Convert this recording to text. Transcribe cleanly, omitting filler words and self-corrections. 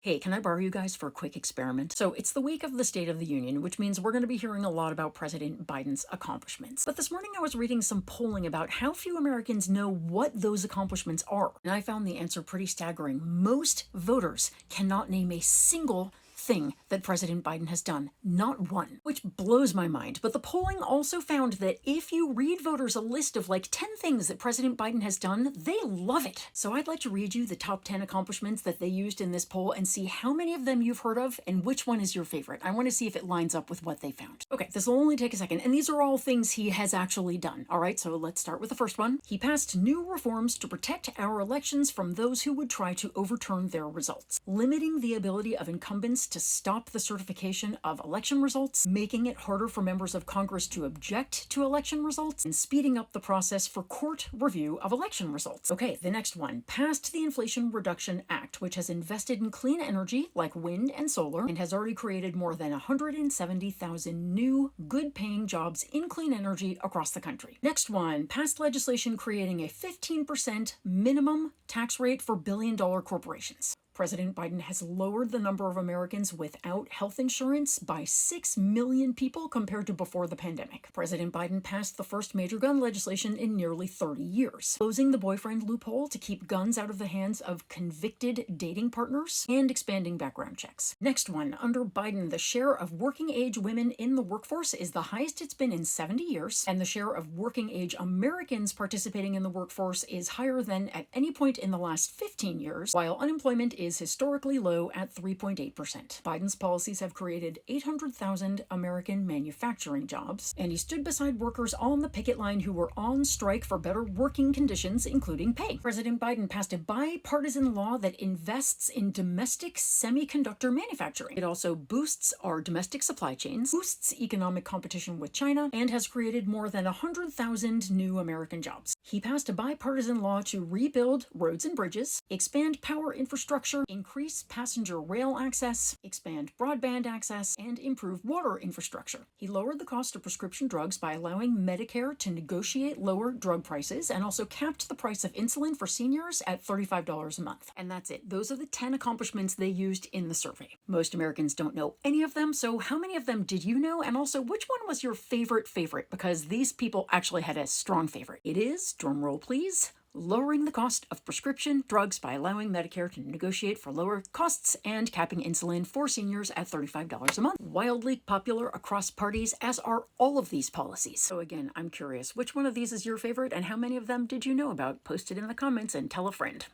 Hey, can I borrow you guys for a quick experiment? So it's the week of the State of the Union, which means we're going to be hearing a lot about President Biden's accomplishments. But this morning I was reading some polling about how few Americans know what those accomplishments are. And I found the answer pretty staggering. Most voters cannot name a single thing that President Biden has done. Not one. Which blows my mind. But the polling also found that if you read voters a list of like 10 things that President Biden has done, they love it. So I'd like to read you the top 10 accomplishments that they used in this poll and see how many of them you've heard of and which one is your favorite. I want to see if it lines up with what they found. Okay, this will only take a second, and these are all things he has actually done. All right, so let's start with the first one. He passed new reforms to protect our elections from those who would try to overturn their results, limiting the ability of incumbents to stop the certification of election results, making it harder for members of Congress to object to election results, and speeding up the process for court review of election results. Okay, the next one. Passed the Inflation Reduction Act, which has invested in clean energy like wind and solar and has already created more than 170,000 new, good-paying jobs in clean energy across the country. Next one. Passed legislation creating a 15% minimum tax rate for billion-dollar corporations. President Biden has lowered the number of Americans without health insurance by 6 million people compared to before the pandemic. President Biden passed the first major gun legislation in nearly 30 years, closing the boyfriend loophole to keep guns out of the hands of convicted dating partners and expanding background checks. Next one. Under Biden, the share of working-age women in the workforce is the highest it's been in 70 years, and the share of working-age Americans participating in the workforce is higher than at any point in the last 15 years, while unemployment is historically low at 3.8%. Biden's policies have created 800,000 American manufacturing jobs, and he stood beside workers on the picket line who were on strike for better working conditions, including pay. President Biden passed a bipartisan law that invests in domestic semiconductor manufacturing. It also boosts our domestic supply chains, boosts economic competition with China, and has created more than 100,000 new American jobs. He passed a bipartisan law to rebuild roads and bridges, expand power infrastructure, increase passenger rail access, expand broadband access, and improve water infrastructure. He lowered the cost of prescription drugs by allowing Medicare to negotiate lower drug prices and also capped the price of insulin for seniors at $35 a month. And that's it. Those are the 10 accomplishments they used in the survey. Most Americans don't know any of them, so how many of them did you know? And also, which one was your favorite? Because these people actually had a strong favorite. It is, drumroll please, lowering the cost of prescription drugs by allowing Medicare to negotiate for lower costs and capping insulin for seniors at $35 a month. Wildly popular across parties, as are all of these policies. So again, I'm curious, which one of these is your favorite and how many of them did you know about? Post it in the comments and tell a friend.